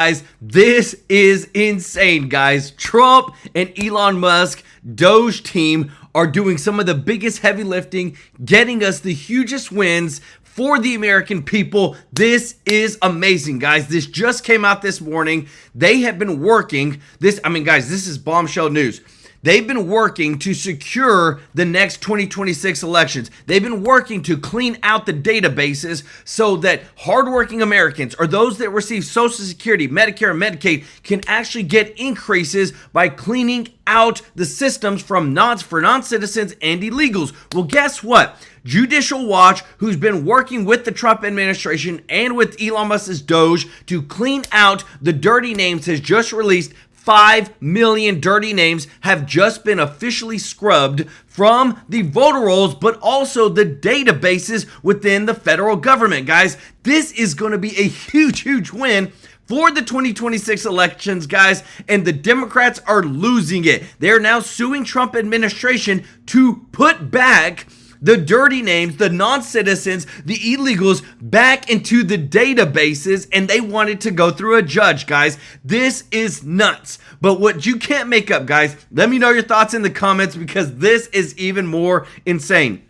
Guys, this is insane, guys. Trump and Elon Musk DOGE team are doing some of the biggest heavy lifting, getting us the hugest wins for the American people. This is amazing, guys. This just came out this morning. They have been working guys, this is bombshell news. They've been working to secure the next 2026 elections. They've been working to clean out the databases so that hardworking Americans or those that receive Social Security, Medicare, and Medicaid can actually get increases by cleaning out the systems for non-citizens and illegals. Well, guess what? Judicial Watch, who's been working with the Trump administration and with Elon Musk's DOGE to clean out the dirty names, has just released 5 million dirty names have just been officially scrubbed from the voter rolls, but also the databases within the federal government. Guys, this is going to be a huge, huge win for the 2026 elections, guys, and the Democrats are losing it. They're now suing Trump administration to put back the dirty names, the non-citizens, the illegals back into the databases, and they wanted to go through a judge, guys. This is nuts. But what you can't make up, guys, let me know your thoughts in the comments because this is even more insane.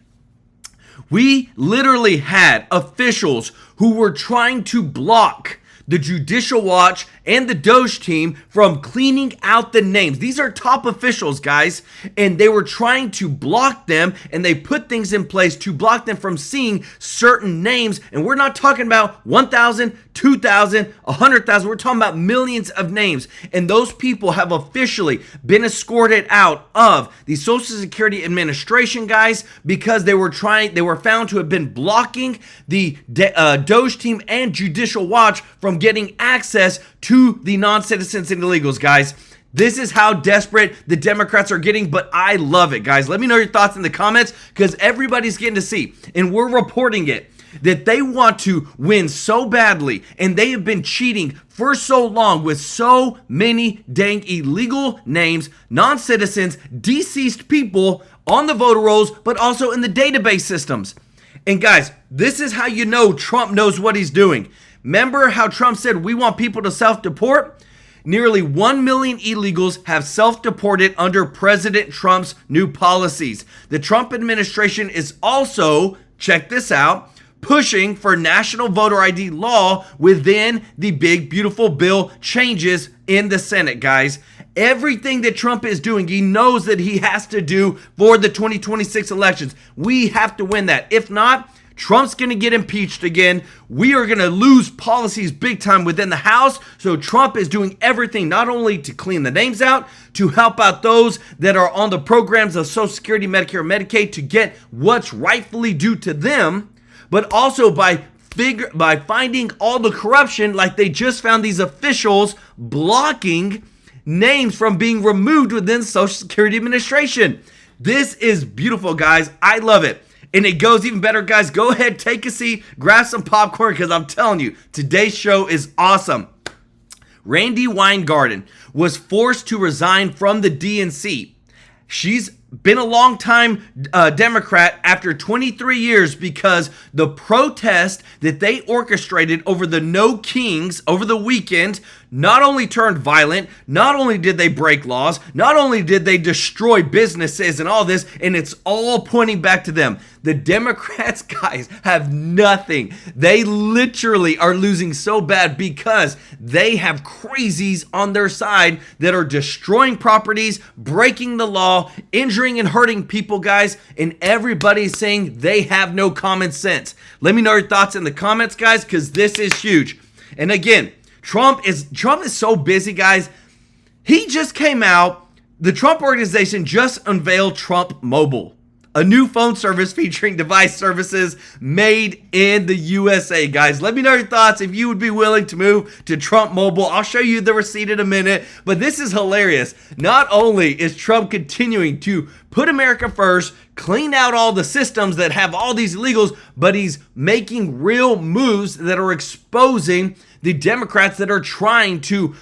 We literally had officials who were trying to block the Judicial Watch and the DOGE team from cleaning out the names. These are top officials, guys, and they were trying to block them, and they put things in place to block them from seeing certain names. And we're not talking about 1,000, 2,000, 100,000. We're talking about millions of names. And those people have officially been escorted out of the Social Security Administration, guys, because they were found to have been blocking the DOGE team and Judicial Watch from getting access to the non-citizens and illegals, guys. This is how desperate the Democrats are getting, but I love it, guys. Let me know your thoughts in the comments because everybody's getting to see, and we're reporting it, that they want to win so badly, and they have been cheating for so long with so many dang illegal names, non-citizens, deceased people on the voter rolls, but also in the database systems. And guys, this is how you know Trump knows what he's doing. Remember how Trump said we want people to self-deport? Nearly 1 million illegals have self-deported under President Trump's new policies. The Trump administration is also, check this out, pushing for national voter ID law within the big, beautiful bill changes in the Senate, guys. Everything that Trump is doing, he knows that he has to do for the 2026 elections. We have to win that. If not, Trump's going to get impeached again. We are going to lose policies big time within the House. So Trump is doing everything not only to clean the names out, to help out those that are on the programs of Social Security, Medicare, and Medicaid to get what's rightfully due to them, but also by finding all the corruption, like they just found these officials blocking names from being removed within Social Security Administration. This is beautiful, guys. I love it. And it goes even better, guys. Go ahead, take a seat, grab some popcorn, because I'm telling you, today's show is awesome. Randi Weingarten was forced to resign from the DNC. She's been a long time Democrat after 23 years because the protest that they orchestrated over the No Kings over the weekend not only turned violent, not only did they break laws, not only did they destroy businesses and all this, and it's all pointing back to them. The Democrats, guys, have nothing. They literally are losing so bad because they have crazies on their side that are destroying properties, breaking the law, injuring and hurting people, guys, and everybody's saying they have no common sense. Let me know your thoughts in the comments, guys, because this is huge. And again, Trump is so busy, guys. He just came out. The Trump organization just unveiled Trump Mobile, a new phone service featuring device services made in the USA, guys. Let me know your thoughts if you would be willing to move to Trump Mobile. I'll show you the receipt in a minute, but this is hilarious. Not only is Trump continuing to put America first, clean out all the systems that have all these illegals, but he's making real moves that are exposing the Democrats that are trying to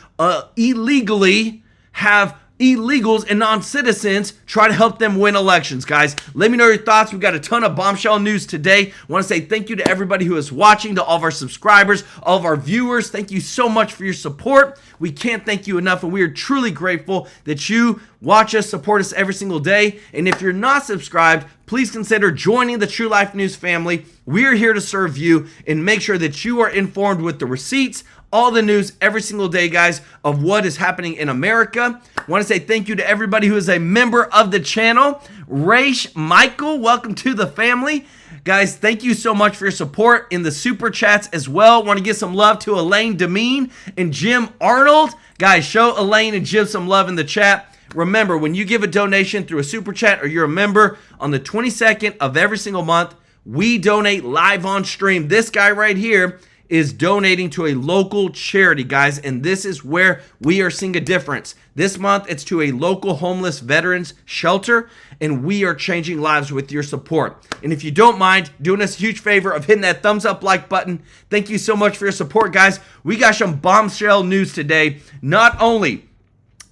illegally have illegals and non-citizens, try to help them win elections, guys. Let me know your thoughts. We've got a ton of bombshell news today. I want to say thank you to everybody who is watching, to all of our subscribers, all of our viewers. Thank you so much for your support. We can't thank you enough, and we are truly grateful that you watch us, support us every single day. And if you're not subscribed, please consider joining the True Life News family. We are here to serve you and make sure that you are informed with the receipts, all the news every single day, guys, of what is happening in America. I want to say thank you to everybody who is a member of the channel. Raish Michael, welcome to the family. Guys, thank you so much for your support in the super chats as well. Want to give some love to Elaine Demeen and Jim Arnold. Guys, show Elaine and Jim some love in the chat. Remember, when you give a donation through a super chat or you're a member, on the 22nd of every single month, we donate live on stream. This guy right here is donating to a local charity, guys, and this is where we are seeing a difference. This month, it's to a local homeless veterans shelter, and we are changing lives with your support. And if you don't mind doing us a huge favor of hitting that thumbs up like button, thank you so much for your support, guys. We got some bombshell news today. Not only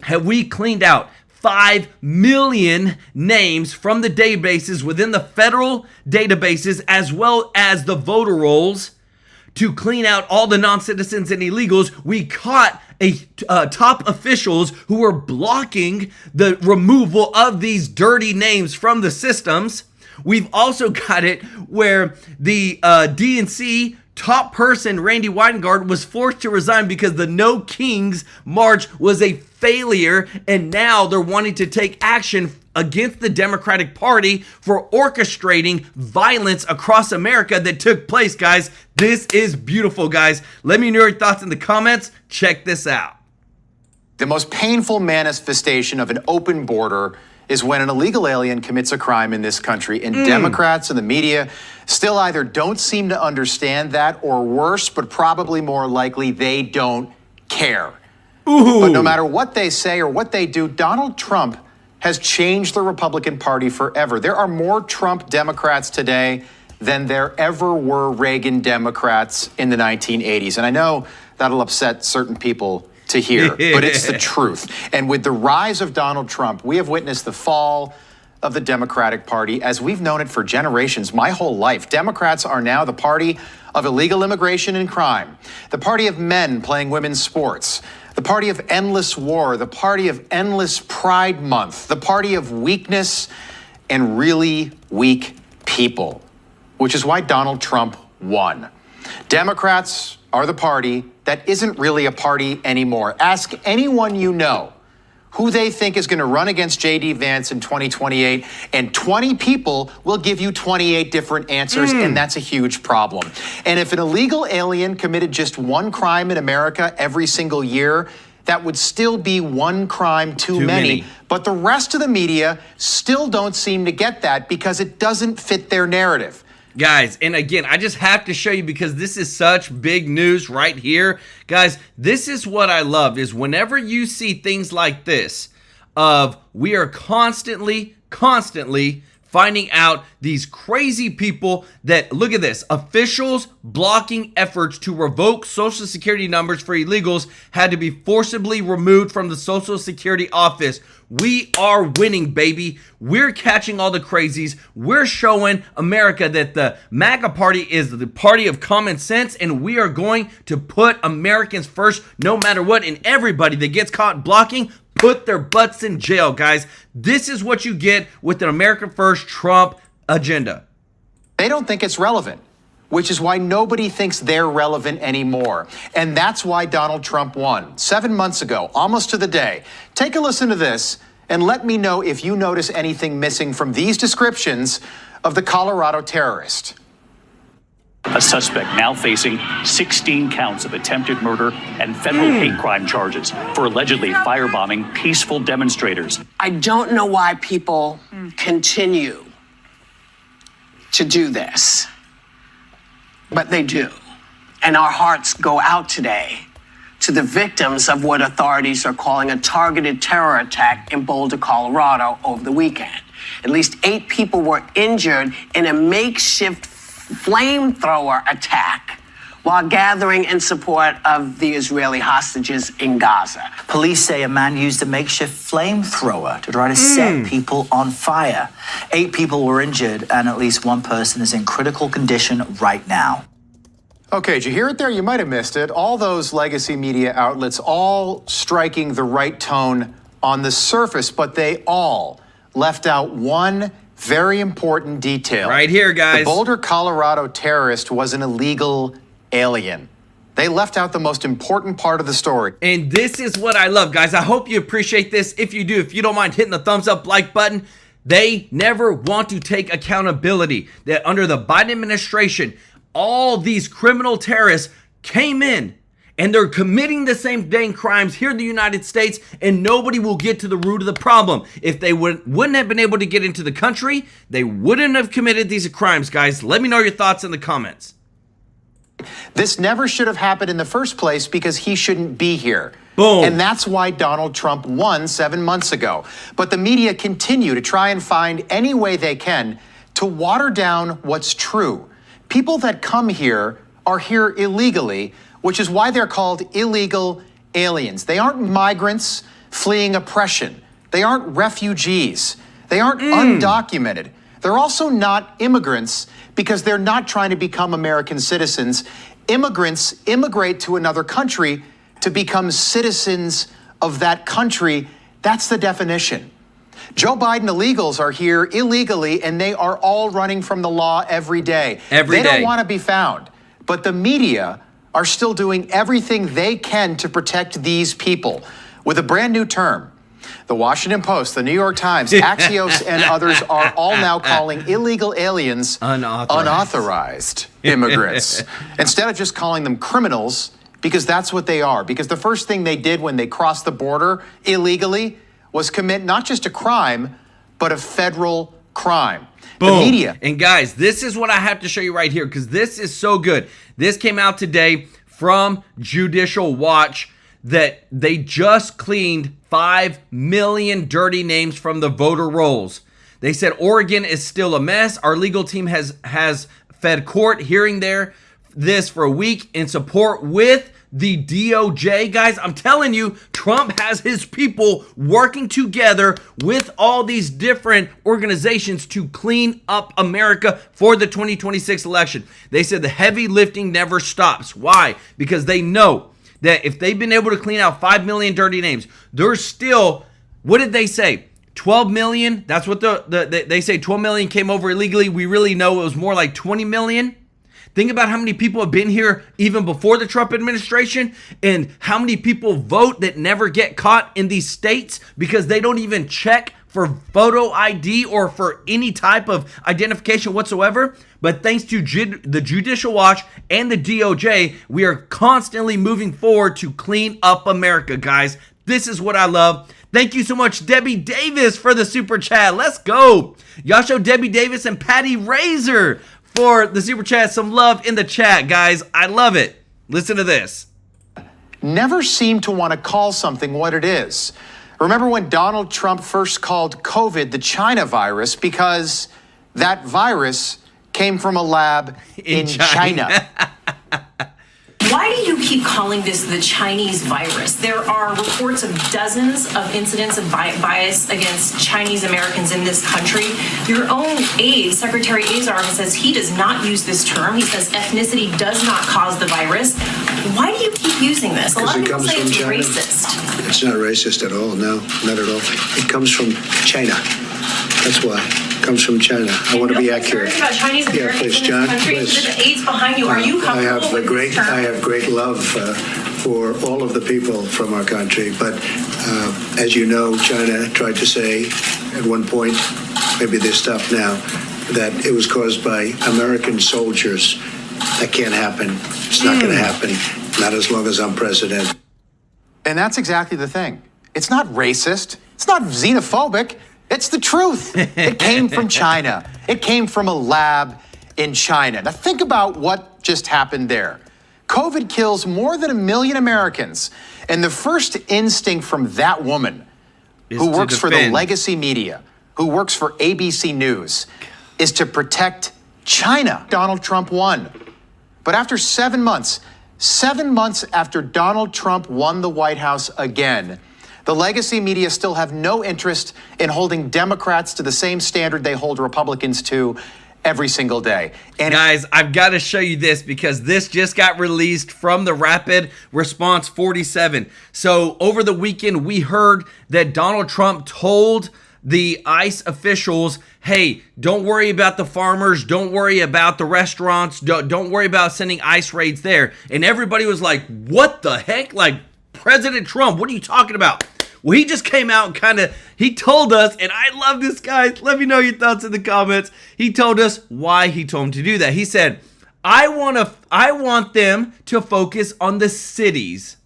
have we cleaned out 5 million names from the databases within the federal databases, as well as the voter rolls, to clean out all the non-citizens and illegals. We caught top officials who were blocking the removal of these dirty names from the systems. We've also got it where the DNC top person, Randy Weingart, was forced to resign because the No Kings March was a failure, and now they're wanting to take action against the Democratic Party for orchestrating violence across America that took place, guys. This is beautiful, guys. Let me know your thoughts in the comments. Check this out. The most painful manifestation of an open border is when an illegal alien commits a crime in this country, and Democrats and the media still either don't seem to understand that, or worse, but probably more likely, they don't care. Ooh. But no matter what they say or what they do, Donald Trump has changed the Republican Party forever. There are more Trump Democrats today than there ever were Reagan Democrats in the 1980s. And I know that'll upset certain people to hear, but it's the truth. And with the rise of Donald Trump, we have witnessed the fall of the Democratic Party as we've known it for generations, my whole life. Democrats are now the party of illegal immigration and crime, the party of men playing women's sports, the party of endless war, the party of endless Pride Month, the party of weakness and really weak people, which is why Donald Trump won. Democrats are the party that isn't really a party anymore. Ask anyone you know who they think is going to run against J.D. Vance in 2028, and 20 people will give you 28 different answers, and that's a huge problem. And if an illegal alien committed just one crime in America every single year, that would still be one crime too many. But the rest of the media still don't seem to get that because it doesn't fit their narrative. Guys, and again, I just have to show you because this is such big news right here. Guys, this is what I love, is whenever you see things like this of we are constantly finding out these crazy people that, look at this, officials blocking efforts to revoke Social Security numbers for illegals had to be forcibly removed from the Social Security office. We are winning, baby. We're catching all the crazies. We're showing America that the MAGA party is the party of common sense, and we are going to put Americans first no matter what, and everybody that gets caught blocking, put their butts in jail, guys. This is what you get with an America First Trump agenda. They don't think it's relevant, which is why nobody thinks they're relevant anymore. And that's why Donald Trump won 7 months ago, almost to the day. Take a listen to this and let me know if you notice anything missing from these descriptions of the Colorado terrorist. A suspect now facing 16 counts of attempted murder and federal hate crime charges for allegedly firebombing peaceful demonstrators. I don't know why people continue to do this, but they do. And our hearts go out today to the victims of what authorities are calling a targeted terror attack in Boulder, Colorado over the weekend. At least 8 people were injured in a makeshift flamethrower attack while gathering in support of the Israeli hostages in Gaza. Police say a man used a makeshift flamethrower to try to set people on fire. 8 people were injured, and at least 1 person is in critical condition right now. Okay, did you hear it there? You might have missed it. All those legacy media outlets all striking the right tone on the surface, but they all left out one very important detail. Right here, guys. The Boulder, Colorado terrorist was an illegal alien. They left out the most important part of the story. And this is what I love, guys. I hope you appreciate this. If you do, if you don't mind hitting the thumbs up like button, they never want to take accountability that under the Biden administration, all these criminal terrorists came in and they're committing the same dang crimes here in the United States, and nobody will get to the root of the problem. If they wouldn't have been able to get into the country, they wouldn't have committed these crimes, guys. Let me know your thoughts in the comments. This never should have happened in the first place because he shouldn't be here. Boom. And that's why Donald Trump won 7 months ago. But the media continue to try and find any way they can to water down what's true. People that come here are here illegally, which is why they're called illegal aliens. They aren't migrants fleeing oppression. They aren't refugees. They aren't undocumented. They're also not immigrants because they're not trying to become American citizens. Immigrants immigrate to another country to become citizens of that country. That's the definition. Joe Biden illegals are here illegally, and they are all running from the law every day. They don't want to be found. But the media are still doing everything they can to protect these people with a brand new term. The Washington Post, the New York Times, Axios, and others are all now calling illegal aliens unauthorized immigrants. Instead of just calling them criminals, because that's what they are. Because the first thing they did when they crossed the border illegally was commit not just a crime, but a federal crime. Boom. The media. And guys, this is what I have to show you right here because this is so good. This came out today from Judicial Watch that they just cleaned 5 million dirty names from the voter rolls. They said Oregon is still a mess. Our legal team has fed court hearing this for a week in support with the DOJ. Guys, I'm telling you, Trump has his people working together with all these different organizations to clean up America for the 2026 election. They said the heavy lifting never stops. Why? Because they know that if they've been able to clean out 5 million dirty names, there's still, what did they say? 12 million? That's what they say 12 million came over illegally. We really know it was more like 20 million. Think about how many people have been here even before the Trump administration and how many people vote that never get caught in these states because they don't even check for photo ID or for any type of identification whatsoever. But thanks to the Judicial Watch and the DOJ, we are constantly moving forward to clean up America, guys. This is what I love. Thank you so much, Debbie Davis, for the super chat. Let's go. Y'all show Debbie Davis and Patty Razor for the super chat. Some love in the chat, guys. I love it. Listen to this. Never seem to want to call something what it is. Remember when Donald Trump first called COVID the China virus because that virus came from a lab in China. Why do you keep calling this the Chinese virus? There are reports of dozens of incidents of bias against Chinese Americans in this country. Your own aide, Secretary Azar, says he does not use this term. He says ethnicity does not cause the virus. Why do you keep using this? A lot of people say it's racist. It's not racist at all. No, not at all. It comes from China. That's why. It comes from China. I want to be accurate. About Chinese Americans please, in this John, country. please. The aides behind you. Are you comfortable with this term? I have great love for all of the people from our country. But as you know, China tried to say at one point, maybe they stopped now, that it was caused by American soldiers. That can't happen. It's not going to happen. Not as long as I'm president. And that's exactly the thing. It's not racist. It's not xenophobic. It's the truth. It came from China. It came from a lab in China. Now think about what just happened there. COVID kills more than 1 million Americans. And the first instinct from that woman who works for the legacy media, who works for ABC News, is to protect China. Donald Trump won. But after 7 months after Donald Trump won the White House again, the legacy media still have no interest in holding Democrats to the same standard they hold Republicans to every single day. And guys, I've got to show you this because this just got released from the Rapid Response 47. So over the weekend, we heard that Donald Trump told the ICE officials, hey, don't worry about the farmers, don't worry about the restaurants, don't worry about sending ICE raids there. And everybody was like, what the heck? Like, President Trump, what are you talking about? Well, he just came out and he told us, and I love this, guys. Let me know your thoughts in the comments. He told us why he told him to do that. He said, I want them to focus on the cities.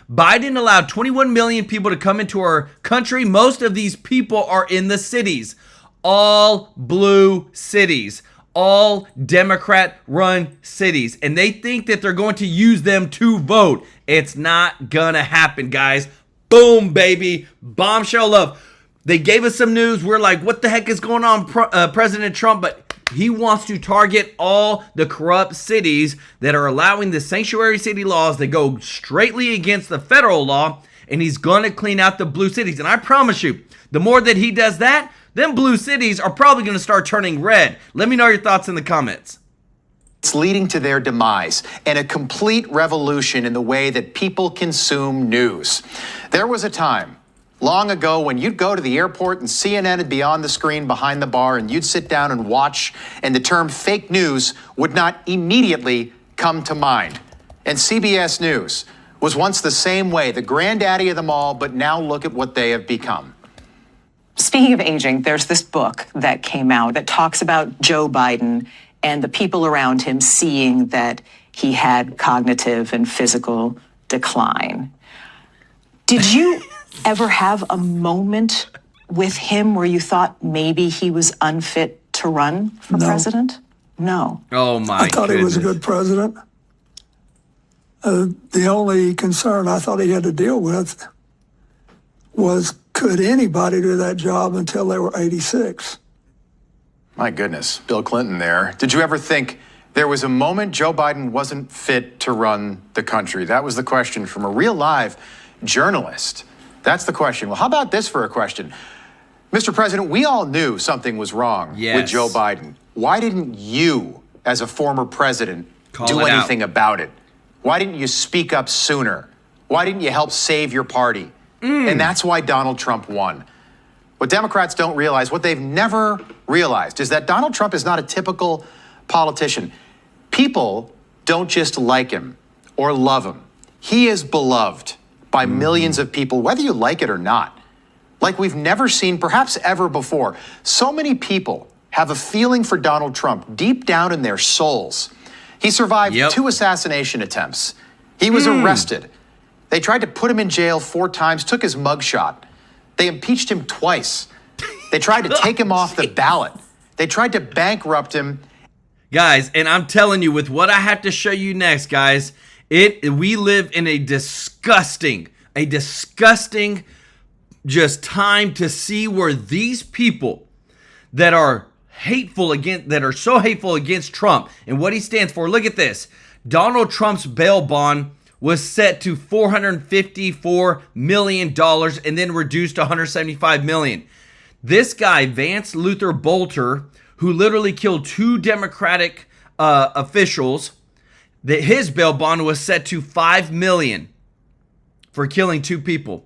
Biden allowed 21 million people to come into our country. Most of these people are in the cities. All blue cities. All Democrat-run cities. And they think that they're going to use them to vote. It's not gonna happen, guys. Boom, baby. Bombshell love. They gave us some news. We're like, what the heck is going on, President Trump? But he wants to target all the corrupt cities that are allowing the sanctuary city laws that go straightly against the federal law, and he's going to clean out the blue cities. And I promise you, the more that he does that, them blue cities are probably going to start turning red. Let me know your thoughts in the comments. it's leading to their demise and a complete revolution in the way that people consume news. There was a time long ago when you'd go to the airport and CNN would be on the screen behind the bar and you'd sit down and watch, and the term fake news would not immediately come to mind. And CBS News was once the same way, the granddaddy of them all, but now look at what they have become. Speaking of aging, there's this book that came out that talks about Joe Biden and the people around him seeing that he had cognitive and physical decline. Did you ever have a moment with him where you thought maybe he was unfit to run for president? No. Oh my I thought he was a good president. The only concern I thought he had to deal with was, could anybody do that job until they were 86? My goodness, Bill Clinton there. Did you ever think there was a moment Joe Biden wasn't fit to run the country? That was the question from a real live journalist. That's the question. Well, how about this for a question? Mr. President, we all knew something was wrong with Joe Biden. Why didn't you, as a former president, do anything about it? Why didn't you speak up sooner? Why didn't you help save your party? And that's why Donald Trump won. What Democrats don't realize, what they've never realized, is that Donald Trump is not a typical politician. People don't just like him or love him. He is beloved by millions of people, whether you like it or not. Like we've never seen, perhaps ever before. So many people have a feeling for Donald Trump deep down in their souls. He survived 2 assassination attempts. He was arrested. They tried to put him in jail 4 times, took his mugshot. They impeached him twice. They tried to take him off the ballot. They tried to bankrupt him. Guys, and I'm telling you, with what I have to show you next, guys, we live in a disgusting just time to see where these people that are so hateful against Trump and what he stands for. Look at this. Donald Trump's bail bond was set to $454 million and then reduced to $175 million. This guy, Vance Luther Bolter, who literally killed 2 Democratic officials, his bail bond was set to $5 million for killing 2 people.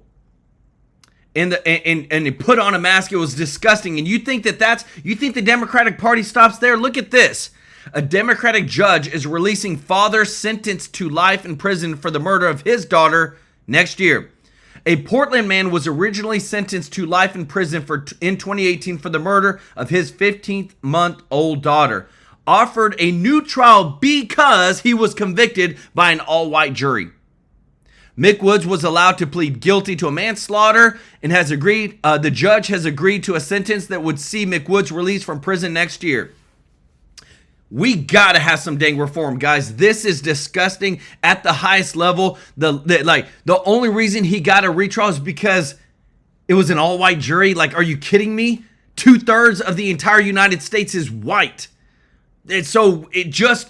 And he put on a mask. It was disgusting. And you think the Democratic Party stops there? Look at this. A Democratic judge is releasing father sentenced to life in prison for the murder of his daughter next year. A Portland man was originally sentenced to life in prison in 2018 for the murder of his 15-month-old daughter, offered a new trial because he was convicted by an all-white jury. Mick Woods was allowed to plead guilty to a manslaughter and has agreed. The judge has agreed to a sentence that would see Mick Woods released from prison next year. We gotta have some dang reform, guys. This is disgusting at the highest level. The only reason he got a retrial is because it was an all-white jury. Like, are you kidding me? 2/3 of the entire United States is white. And so it just,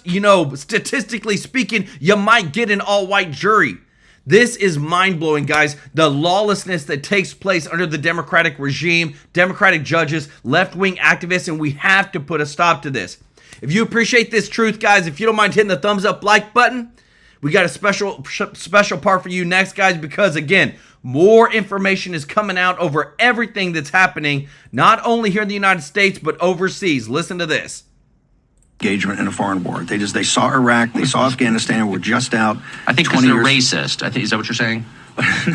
statistically speaking, you might get an all-white jury. This is mind-blowing, guys. The lawlessness that takes place under the Democratic regime, Democratic judges, left-wing activists, and we have to put a stop to this. If you appreciate this truth, guys, if you don't mind hitting the thumbs up like button, we got a special part for you next, guys, because, again, more information is coming out over everything that's happening, not only here in the United States, but overseas. Listen to this. Engagement in a foreign war. They saw Iraq, they saw Afghanistan. We're just out. I think because they're racist. I think, is that what you're saying?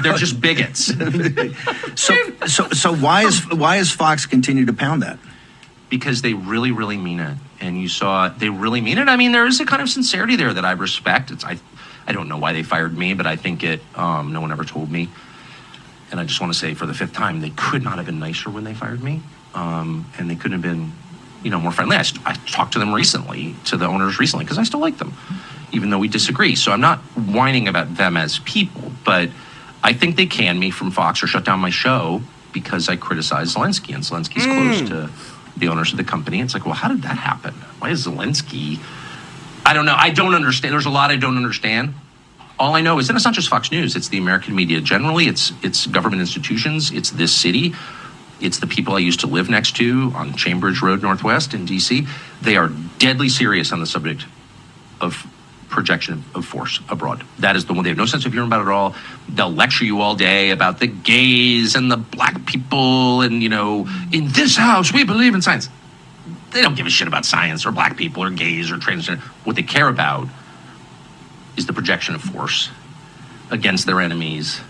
They're just bigots. So why is Fox continue to pound that? Because they really, really mean it, and you saw they really mean it. I mean, there is a kind of sincerity there that I respect. I don't know why they fired me, but I think it. No one ever told me, and I just want to say for the 5th time, they could not have been nicer when they fired me, and they couldn't have been. More friendly. I talked to them recently, to the owners recently, because I still like them, even though we disagree. So I'm not whining about them as people, but I think they canned me from Fox or shut down my show because I criticized Zelensky, and Zelensky's close to the owners of the company. It's like, well, how did that happen? Why is Zelensky? I don't know. I don't understand. There's a lot I don't understand. All I know is that it's not just Fox News. It's the American media generally. It's government institutions. It's this city. It's the people I used to live next to on Chambridge Road Northwest in D.C. They are deadly serious on the subject of projection of force abroad. That is the one. They have no sense of humor about it at all. They'll lecture you all day about the gays and the black people and, in this house, we believe in science. They don't give a shit about science or black people or gays or transgender. What they care about is the projection of force against their enemies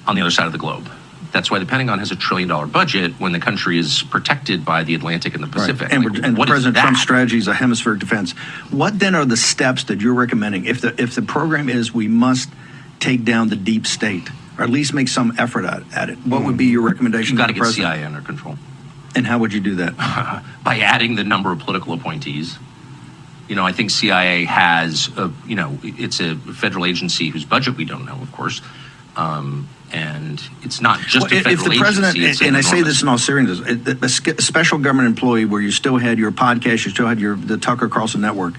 on the other side of the globe. That's why the Pentagon has $1 trillion budget when the country is protected by the Atlantic and the Pacific. Right. And President Trump's strategy is a hemispheric defense. What then are the steps that you're recommending? If the program is we must take down the deep state, or at least make some effort at it, what would be your recommendation? You've got to get CIA under control. And how would you do that? By adding the number of political appointees. I think CIA has, it's a federal agency whose budget we don't know, of course. And it's not just a federal if the president, agency. And I say this in all seriousness, a special government employee where you still had your podcast, you still had the Tucker Carlson network,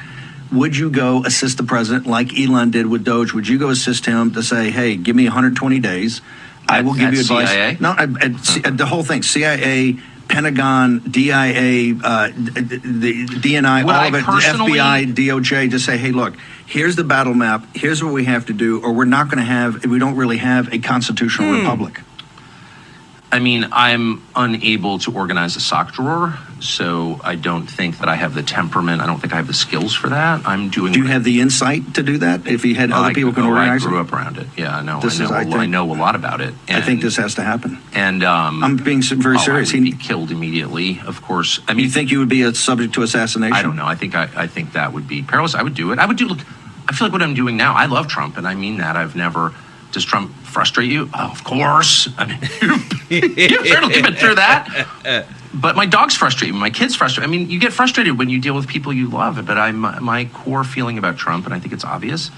would you go assist the president like Elon did with DOGE? Would you go assist him to say, hey, give me 120 days. I will give you advice. CIA? No, the whole thing, CIA, Pentagon, DIA, the DNI, all of it, FBI, DOJ, to say, hey, look, here's the battle map. Here's what we have to do, or we don't really have a constitutional republic. I mean, I'm unable to organize a sock drawer, so I don't think that I have the temperament. I don't think I have the skills for that. Do you have the insight to do that? If you had other people can organize it? I grew up around it. Yeah, I know. I know a lot about it. I think this has to happen. And I'm being very serious. He would be killed immediately, of course. I mean, you think you would be subject to assassination? I don't know. I think that would be perilous. I would do it. Look, I feel like what I'm doing now. I love Trump, and I mean that. I've never. Does Trump frustrate you? Oh, of course. I mean, you've certainly been through that. But my dogs frustrate me. My kids frustrate. I mean, you get frustrated when you deal with people you love. But my core feeling about Trump, and I think it's obvious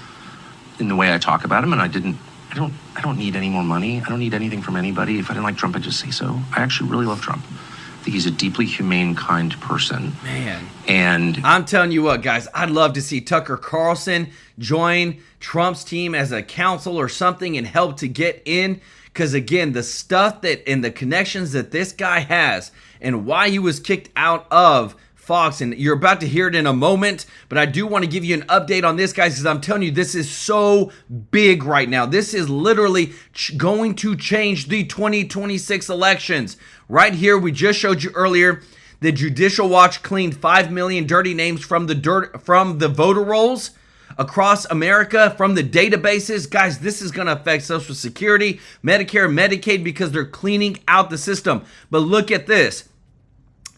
in the way I talk about him. And I don't need any more money. I don't need anything from anybody. If I didn't like Trump, I'd just say so. I actually really love Trump. I think he's a deeply humane, kind person. Man. And I'm telling you what, guys, I'd love to see Tucker Carlson join Trump's team as a counsel or something and help to get in. Because, again, the stuff that and the connections that this guy has and why he was kicked out of Fox, and you're about to hear it in a moment, but I do want to give you an update on this, guys, because I'm telling you, this is so big right now. This is literally going to change the 2026 elections. Right here, we just showed you earlier, the Judicial Watch cleaned 5 million dirty names from the voter rolls across America, from the databases. Guys, this is going to affect Social Security, Medicare, Medicaid, because they're cleaning out the system. But look at this.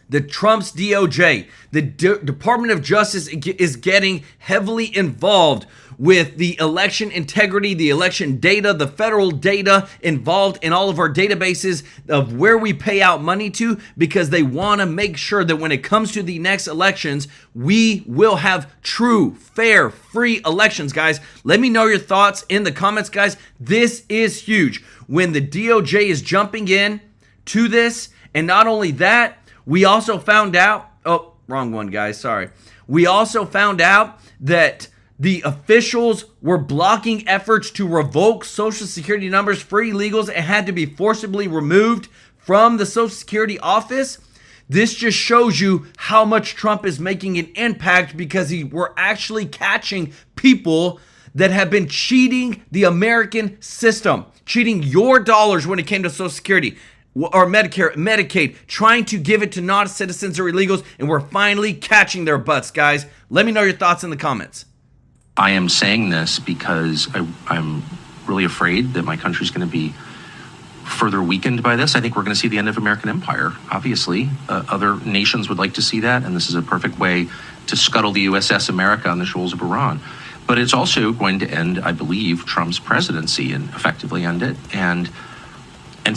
The Trump's DOJ, the Department of Justice, is getting heavily involved with the election integrity, the election data, the federal data involved in all of our databases of where we pay out money to, because they want to make sure that when it comes to the next elections, we will have true, fair, free elections, guys. Let me know your thoughts in the comments, guys. This is huge. When the DOJ is jumping in to this, and not only that, we also found out, wrong one, guys. Sorry. We also found out that the officials were blocking efforts to revoke Social Security numbers for illegals and had to be forcibly removed from the Social Security office. This just shows you how much Trump is making an impact, because we're actually catching people that have been cheating the American system, cheating your dollars when it came to Social Security or Medicare, Medicaid, trying to give it to non-citizens or illegals, and we're finally catching their butts, guys. Let me know your thoughts in the comments. I am saying this because I'm really afraid that my country's going to be further weakened by this. I think we're going to see the end of American empire, obviously. Other nations would like to see that, and this is a perfect way to scuttle the USS America on the shoals of Iran. But it's also going to end, I believe, Trump's presidency and effectively end it. And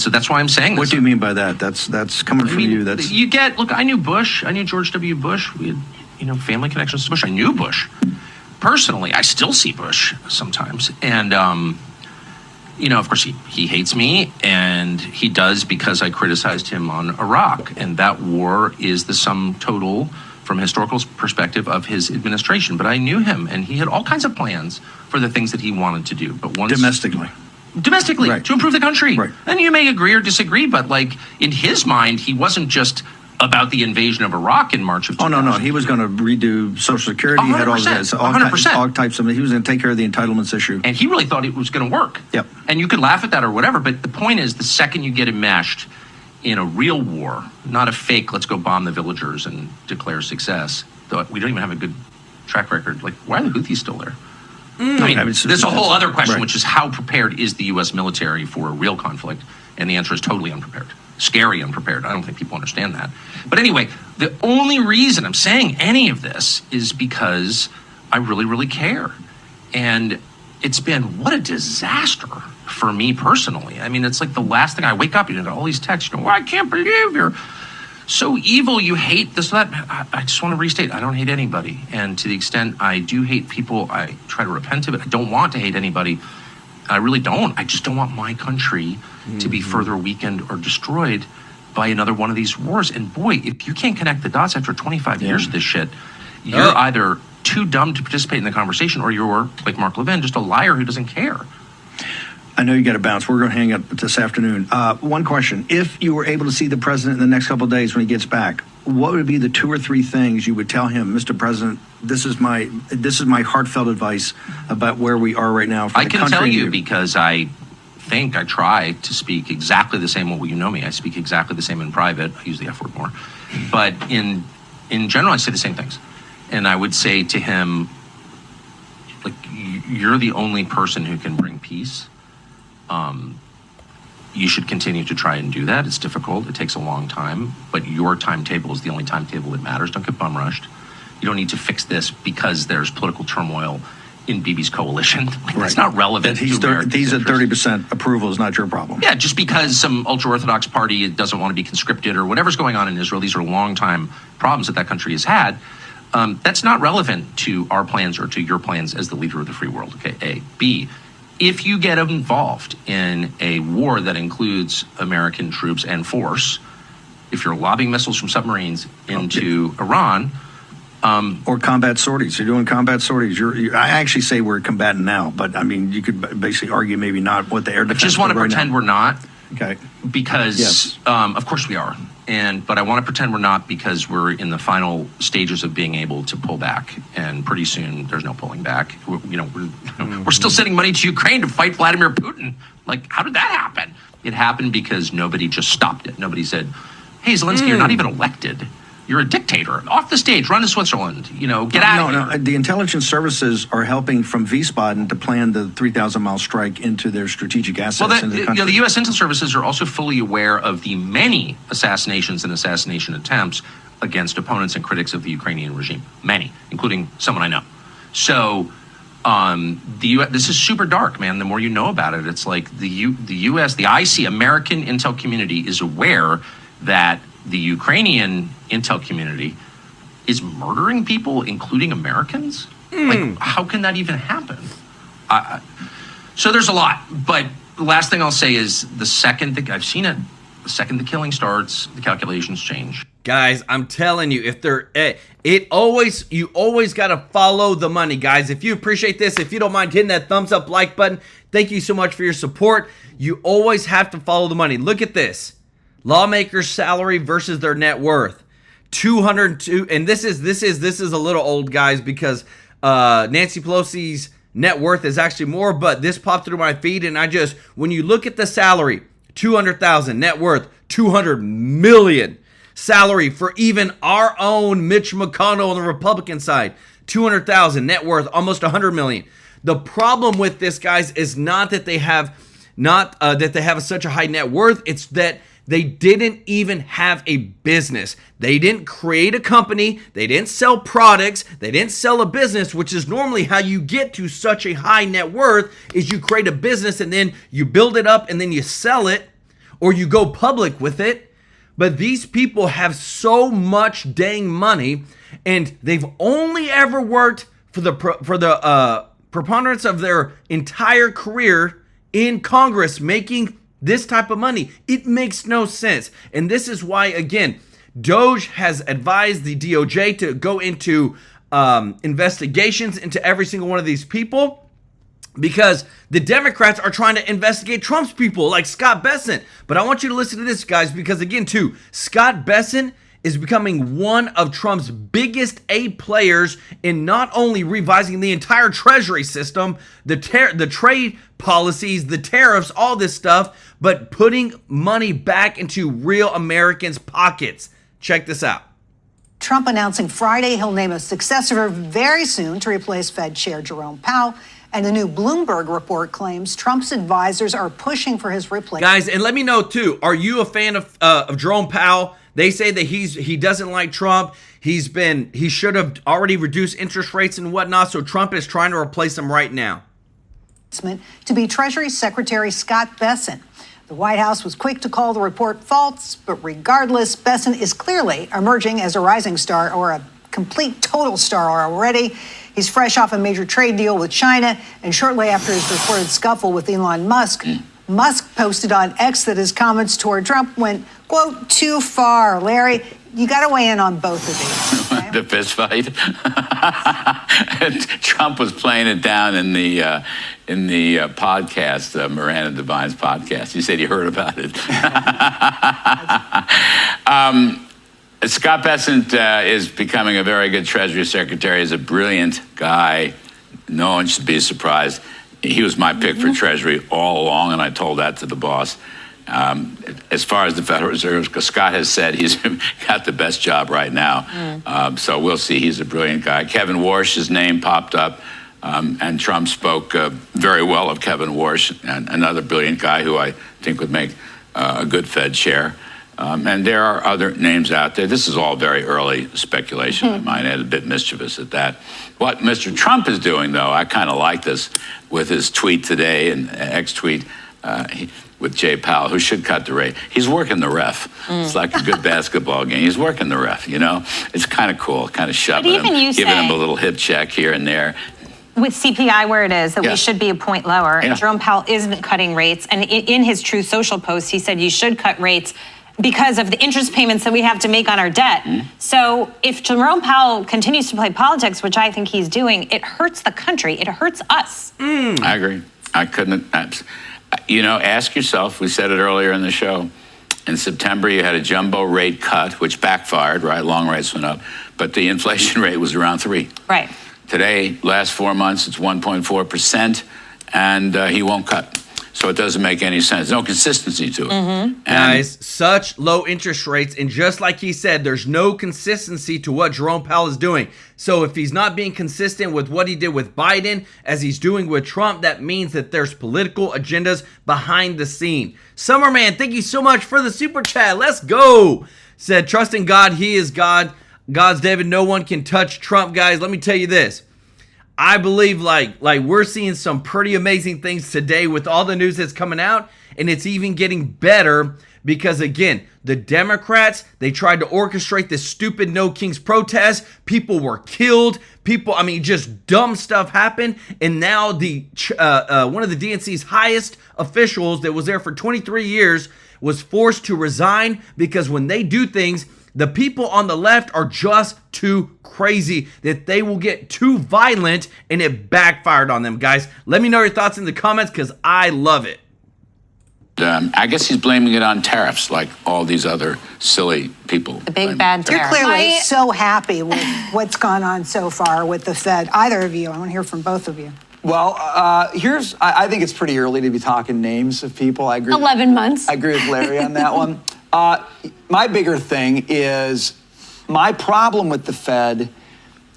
so that's why I'm saying this. What do you mean by that? That's coming from you. That's look, I knew Bush. I knew George W. Bush. We had, family connections to Bush. I knew Bush personally. I still see Bush sometimes. And, of course, he hates me, and he does because I criticized him on Iraq. And that war is the sum total, from a historical perspective, of his administration. But I knew him, and he had all kinds of plans for the things that he wanted to do. But once domestically, right, to improve the country. Right. And you may agree or disagree, but in his mind, he wasn't just about the invasion of Iraq in March of 2000. Oh, no. He was going to redo Social Security. 100%, he had all types of, he was going to take care of the entitlements issue. And he really thought it was going to work. Yep. And you could laugh at that or whatever, but the point is, the second you get enmeshed in a real war, not a fake, let's go bomb the villagers and declare success, though we don't even have a good track record. Why are the Houthis still there? There's a whole other question, right, which is how prepared is the U.S. military for a real conflict? And the answer is totally unprepared. Scary unprepared. I don't think people understand that. But anyway, the only reason I'm saying any of this is because I really, really care. And it's been, what a disaster for me personally. It's like the last thing I wake up, you get all these texts, well, I can't believe you're so evil, you hate this, that. I just want to restate, I don't hate anybody. And to the extent I do hate people, I try to repent of it. I don't want to hate anybody. I really don't. I just don't want my country to be further weakened or destroyed by another one of these wars. And boy, if you can't connect the dots after 25 years of this shit, you're either too dumb to participate in the conversation, or you're, like Mark Levin, just a liar who doesn't care. I know you got to bounce. We're going to hang up this afternoon. One question. If you were able to see the president in the next couple of days when he gets back, what would be the 2 or 3 things you would tell him, Mr. President, this is my heartfelt advice about where we are right now for the country? I can tell you, because I think I try to speak exactly the same. Well, you know me. I speak exactly the same in private. I use the F word more. But in general, I say the same things. And I would say to him, you're the only person who can bring peace. You should continue to try and do that. It's difficult. It takes a long time. But your timetable is the only timetable that matters. Don't get bum rushed. You don't need to fix this because there's political turmoil in Bibi's coalition. That's not relevant. He's at 30% approval is not your problem. Yeah, just because some ultra-Orthodox party doesn't want to be conscripted or whatever's going on in Israel, these are long-time problems that country has had. That's not relevant to our plans or to your plans as the leader of the free world. Okay, A. B. If you get involved in a war that includes American troops and force, if you're lobbing missiles from submarines into Iran, or combat sorties. You're doing combat sorties. I actually say we're combatant now, but you could basically argue maybe not what the air defense. I just want to pretend we're not. Okay. Because of course we are, but I want to pretend we're not because we're in the final stages of being able to pull back, and pretty soon there's no pulling back. We're still sending money to Ukraine to fight Vladimir Putin. How did that happen? It happened because nobody just stopped it. Nobody said, "Hey, Zelensky, you're not even elected. You're a dictator. Off the stage. Run to Switzerland. Get out of here." No. The intelligence services are helping from Wiesbaden to plan the 3,000-mile strike into their strategic assets in the country. The U.S. intel services are also fully aware of the many assassinations and assassination attempts against opponents and critics of the Ukrainian regime. Many, including someone I know. So this is super dark, man. The more you know about it, it's like the U.S., the IC, American intel community, is aware that the Ukrainian intel community is murdering people, including Americans? How can that even happen? So there's a lot. But the last thing I'll say is the second the killing starts, the calculations change. Guys, I'm telling you, if they're you always got to follow the money, guys. If you appreciate this, if you don't mind hitting that thumbs up like button, thank you so much for your support. You always have to follow the money. Look at this. Lawmakers' salary versus their net worth. 202, and this is a little old, guys, because Nancy Pelosi's net worth is actually more, but this popped through my feed, and when you look at the salary, 200,000, net worth 200 million. Salary for even our own Mitch McConnell on the Republican side, 200,000, net worth almost 100 million. The problem with this, guys, is not that they have such a high net worth. It's that they didn't even have a business. They didn't create a company. They didn't sell products. They didn't sell a business, which is normally how you get to such a high net worth, is you create a business and then you build it up and then you sell it or you go public with it. But these people have so much dang money, and they've only ever worked for the preponderance of their entire career in Congress making this type of money. It makes no sense. And this is why, again, DOGE has advised the DOJ to go into investigations into every single one of these people, because the Democrats are trying to investigate Trump's people like Scott Bessent. But I want you to listen to this, guys, because again, too, Scott Bessent is becoming one of Trump's biggest A players in not only revising the entire Treasury system, the trade policies, the tariffs, all this stuff, but putting money back into real Americans' pockets. Check this out. Trump announcing Friday he'll name a successor very soon to replace Fed Chair Jerome Powell. And the new Bloomberg report claims Trump's advisors are pushing for his replacement. Guys, and let me know too, are you a fan of Jerome Powell? They say that he doesn't like Trump. He should have already reduced interest rates and whatnot, so Trump is trying to replace him right now. To be Treasury Secretary Scott Bessent. The White House was quick to call the report false, but regardless, Bessent is clearly emerging as a rising star, or a complete total star already. He's fresh off a major trade deal with China, and shortly after his reported scuffle with Elon Musk, Musk posted on X that his comments toward Trump went, quote, too far. Larry, you got to weigh in on both of these. Okay? The fist fight. Trump was playing it down in the podcast, Miranda Devine's podcast. He said he heard about it. Scott Bessent is becoming a very good Treasury Secretary. He's a brilliant guy. No one should be surprised. He was my pick for Treasury all along, and I told that to the boss. As far as the Federal Reserve, Scott has said he's got the best job right now. So we'll see. He's a brilliant guy. Kevin Warsh's name popped up, and Trump spoke very well of Kevin Warsh, another brilliant guy who I think would make a good Fed chair. And there are other names out there. This is all very early speculation. I might add, a bit mischievous at that. What Mr. Trump is doing, though, I kind of like this with his tweet today and X-tweet with Jay Powell, who should cut the rate. He's working the ref. It's like a good basketball game. He's working the ref, you know? It's kind of cool, kind of shoving him, giving him a little hip check here and there. With CPI where it is, that we should be a point lower. And Jerome Powell isn't cutting rates. And in his Truth Social post, he said you should cut rates because of the interest payments that we have to make on our debt. So if Jerome Powell continues to play politics, which I think he's doing, it hurts the country. It hurts us. I agree. I couldn't. You know, ask yourself, we said it earlier in the show, in September you had a jumbo rate cut, which backfired, right? Long rates went up, but the inflation rate was around 3%. Right. Today, last 4 months, it's 1.4%, and he won't cut. So it doesn't make any sense. No consistency to it. Guys, such low interest rates, and just like he said, there's no consistency to what Jerome Powell is doing. So if he's not being consistent with what he did with Biden, as he's doing with Trump, that means that there's political agendas behind the scene. Summerman, thank you so much for the super chat. Let's go. Said, trust in God, he is God. God's David, no one can touch Trump. Guys, let me tell you this. I believe like we're seeing some pretty amazing things today with all the news that's coming out, and it's even getting better because, again, the Democrats, they tried to orchestrate this stupid No Kings protest. People were killed. Just dumb stuff happened, and now the one of the DNC's highest officials that was there for 23 years was forced to resign because when they do things, The people on the left are just too crazy that they will get too violent, and it backfired on them, guys. Let me know your thoughts in the comments because I love it. I guess he's blaming it on tariffs like all these other silly people. The big bad tariff. You're clearly so happy with what's gone on so far with the Fed. Either of you. I want to hear from both of you. Well, I think it's pretty early to be talking names of people. I agree. 11 months. I agree with Larry on that one. My bigger thing is my problem with the Fed,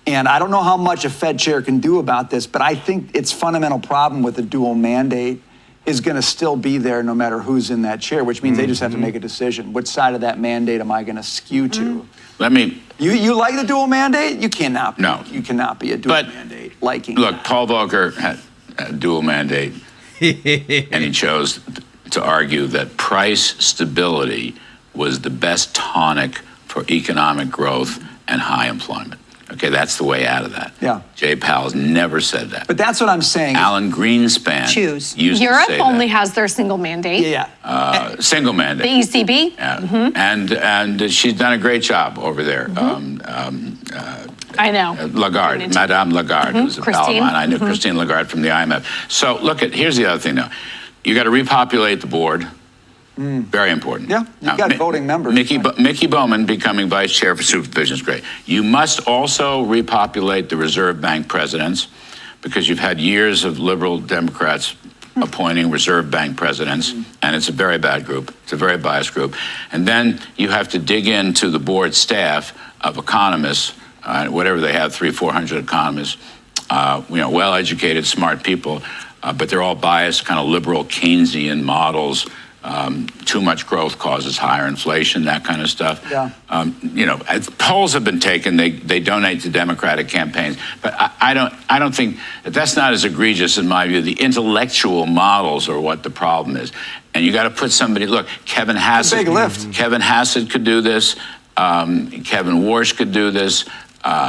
and I don't know how much a Fed chair can do about this, but I think its fundamental problem with the dual mandate is going to still be there no matter who's in that chair, which means they just have to make a decision. Which side of that mandate am I going to skew to? Let me... You like the dual mandate? You cannot. No. You cannot be a dual mandate liking. Look, that. Paul Volcker had a dual mandate, and he chose to argue that price stability was the best tonic for economic growth and high employment. Okay, that's the way out of that. Yeah. Jay Powell's never said that. But that's what I'm saying. Alan Greenspan used to Europe say only that. has their single mandate. Yeah. Single The mandate. ECB. Yeah. And she's done a great job over there. I know. Lagarde, Madame Lagarde, who's a pal of mine. I knew Christine Lagarde from the IMF. So look here's the other thing now. You got to repopulate the board. Very important. Yeah, you've got voting members. Mickey Bowman becoming vice chair for supervision is great. You must also repopulate the Reserve Bank presidents because you've had years of liberal Democrats appointing Reserve Bank presidents, and it's a very bad group. It's a very biased group. And then you have to dig into the board staff of economists, whatever they have, 300-400 economists, well-educated, smart people, but they're all biased, kind of liberal Keynesian models. Too much growth causes higher inflation, that kind of stuff. Yeah. Polls have been taken. They donate to Democratic campaigns, but I don't think that's not as egregious in my view. The intellectual models are what the problem is, and you got to put somebody. Look, Kevin Hassett. Big lift. Kevin Hassett could do this. Kevin Walsh could do this.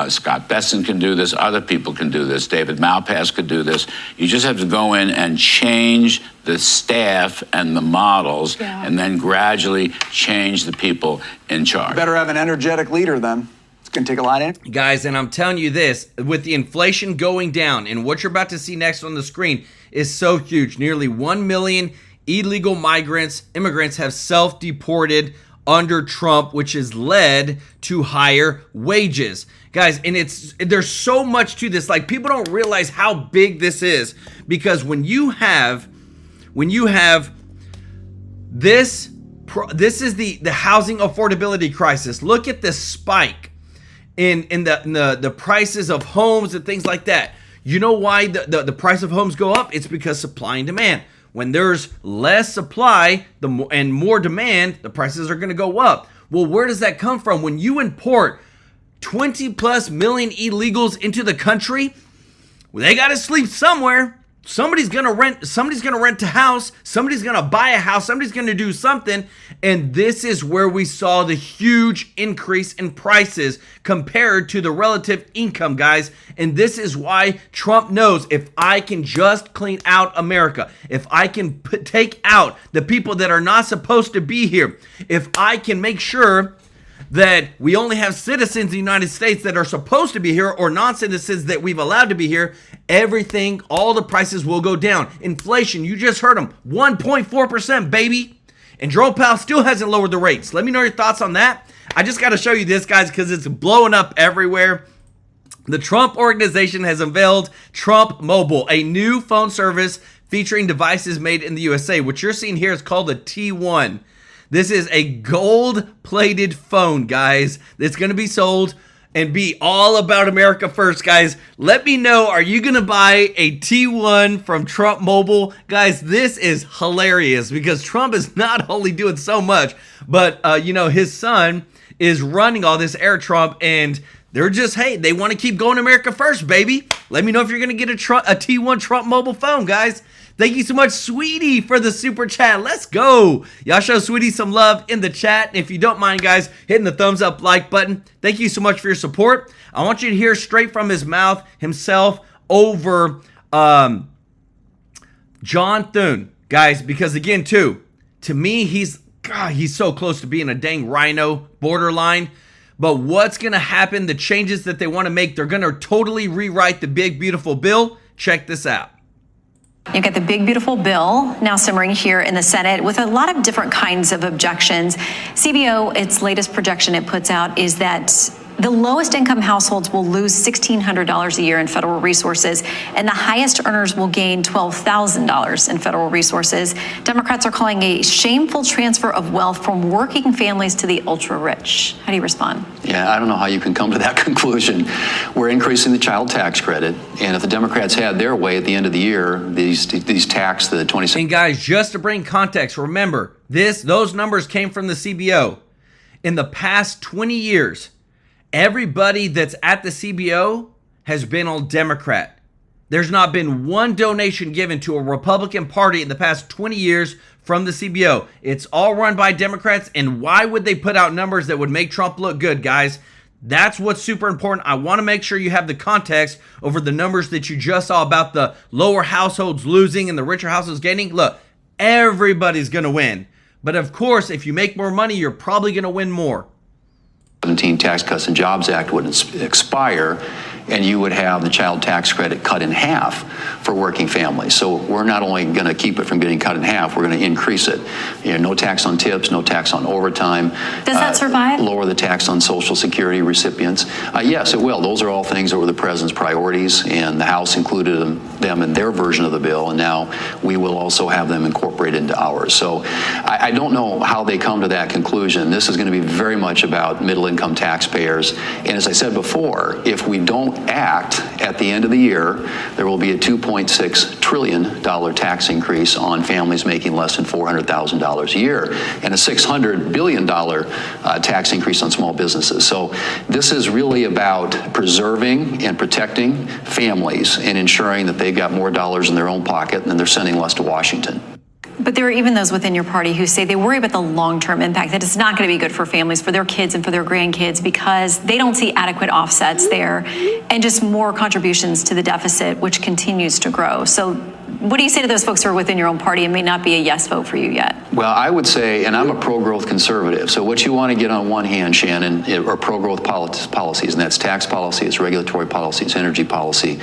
Scott Besson can do this. Other people can do this. David Malpass could do this. You just have to go in and change the staff and the models, and then gradually change the people in charge. Better have an energetic leader then. It's going to take a lot of... Guys, and I'm telling you this, with the inflation going down, and what you're about to see next on the screen is so huge. Nearly 1 million illegal immigrants have self-deported under Trump, which has led to higher wages. Guys, and there's so much to this. Like, people don't realize how big this is, because when you have this is the housing affordability crisis. Look at the spike in the prices of homes and things like that. You know why the price of homes go up? It's because supply and demand. When there's less supply and more demand, the prices are going to go up. Well, where does that come from? When you import 20 plus million illegals into the country, well, they got to sleep somewhere. Somebody's going to rent a house. Somebody's going to buy a house. Somebody's going to do something. And this is where we saw the huge increase in prices compared to the relative income, guys. And this is why Trump knows, if I can just clean out America, if I can take out the people that are not supposed to be here, if I can make sure that we only have citizens in the United States that are supposed to be here, or non-citizens that we've allowed to be here, everything, all the prices will go down. Inflation, you just heard them, 1.4%, baby. And Jerome Powell still hasn't lowered the rates. Let me know your thoughts on that. I just got to show you this, guys, because it's blowing up everywhere. The Trump Organization has unveiled Trump Mobile, a new phone service featuring devices made in the USA. What you're seeing here is called the T1. This is a gold-plated phone, guys, that's going to be sold and be all about America first, guys. Let me know, are you going to buy a T1 from Trump Mobile? Guys, this is hilarious because Trump is not only doing so much, but, his son is running all this Air Trump, and they're just, hey, they want to keep going America first, baby. Let me know if you're going to get a T1 Trump Mobile phone, guys. Thank you so much, Sweetie, for the super chat. Let's go. Y'all show Sweetie some love in the chat. And if you don't mind, guys, hitting the thumbs up like button. Thank you so much for your support. I want you to hear straight from his mouth himself over John Thune, guys, because again, too, to me, he's God, he's so close to being a dang rhino borderline. But what's going to happen, the changes that they want to make, they're going to totally rewrite the big, beautiful bill. Check this out. You've got the big, beautiful bill now simmering here in the Senate with a lot of different kinds of objections. CBO, its latest projection it puts out is that the lowest income households will lose $1,600 a year in federal resources, and the highest earners will gain $12,000 in federal resources. Democrats are calling a shameful transfer of wealth from working families to the ultra rich. How do you respond? Yeah, I don't know how you can come to that conclusion. We're increasing the child tax credit, and if the Democrats had their way at the end of the year, these tax the 26. And guys, just to bring context, remember those numbers came from the CBO. In the past 20 years, everybody that's at the CBO has been all Democrat. There's not been one donation given to a Republican party in the past 20 years from the CBO. It's all run by Democrats, and why would they put out numbers that would make Trump look good, guys? That's what's super important. I want to make sure you have the context over the numbers that you just saw about the lower households losing and the richer households gaining. Look, everybody's going to win. But of course, if you make more money, you're probably going to win more. 17 Tax Cuts and Jobs Act would expire, and you would have the child tax credit cut in half for working families. So we're not only going to keep it from getting cut in half, we're going to increase it. No tax on tips, no tax on overtime. Does that survive? Lower the tax on Social Security recipients. Yes, it will. Those are all things that were the president's priorities, and the House included them in their version of the bill, and now we will also have them incorporated into ours. So I don't know how they come to that conclusion. This is going to be very much about middle-income taxpayers. And as I said before, if we don't act at the end of the year, there will be a $2.6 trillion tax increase on families making less than $400,000 a year, and a $600 billion tax increase on small businesses. So this is really about preserving and protecting families and ensuring that they've got more dollars in their own pocket and they're sending less to Washington. But there are even those within your party who say they worry about the long-term impact, that it's not going to be good for families, for their kids and for their grandkids, because they don't see adequate offsets there and just more contributions to the deficit, which continues to grow. So what do you say to those folks who are within your own party and may not be a yes vote for you yet? Well, I would say, and I'm a pro-growth conservative, so what you want to get on one hand, Shannon, are pro-growth policies, and that's tax policy, it's regulatory policy, it's energy policy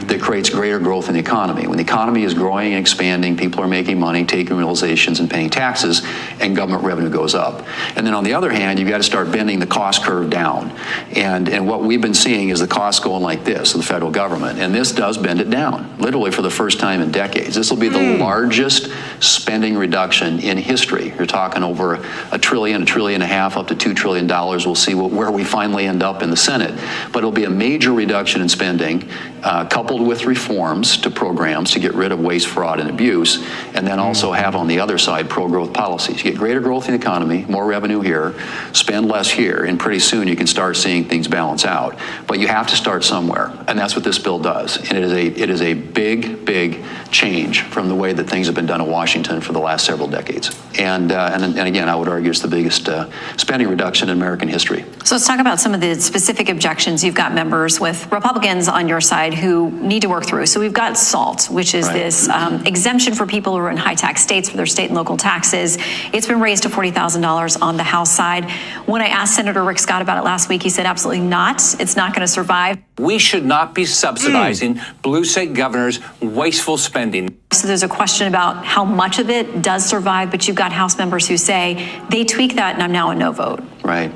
that creates greater growth in the economy. When the economy is growing and expanding, people are making money, taking realizations and paying taxes, and government revenue goes up. And then on the other hand, you've got to start bending the cost curve down. And what we've been seeing is the costs going like this, the federal government, and this does bend it down, literally for the first time in decades. This will be the largest spending reduction in history. You're talking over $1 trillion, $1.5 trillion, up to $2 trillion. We'll see where we finally end up in the Senate. But it'll be a major reduction in spending, coupled with reforms to programs to get rid of waste, fraud, and abuse, and then also have on the other side pro-growth policies. You get greater growth in the economy, more revenue here, spend less here, and pretty soon you can start seeing things balance out. But you have to start somewhere, and that's what this bill does. And it is a big, big change from the way that things have been done in Washington for the last several decades. And again, I would argue it's the biggest spending reduction in American history. So let's talk about some of the specific objections. You've got members with Republicans on your side who need to work through. So we've got SALT, which is this exemption for people who are in high tax states for their state and local taxes. It's been raised to $40,000 on the House side. When I asked Senator Rick Scott about it last week, he said absolutely not. It's not going to survive. We should not be subsidizing blue state governors' wasteful spending. So there's a question about how much of it does survive, but you've got House members who say they tweak that and I'm now a no vote. Right.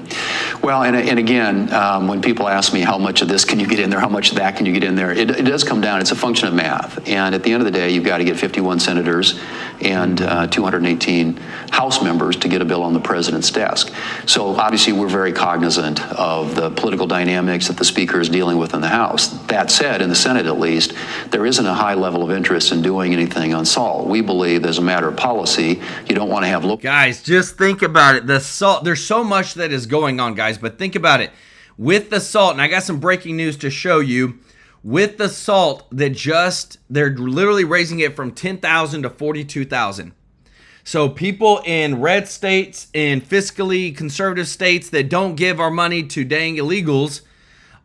Well, and again, when people ask me how much of this can you get in there, how much of that can you get in there, it does come down, it's a function of math. And at the end of the day, you've got to get 51 senators and 218 House members to get a bill on the president's desk. So obviously we're very cognizant of the political dynamics that the speaker is dealing with in the House. That said, in the Senate at least, there isn't a high level of interest in doing anything on SALT. We believe as a matter of policy, you don't want to have Guys, just think about it. The SALT, there's so much that is going on, guys, but think about it. With the SALT, and I got some breaking news to show you, with the SALT, they're literally raising it from 10,000 to 42,000. So people in red states, in fiscally conservative states that don't give our money to dang illegals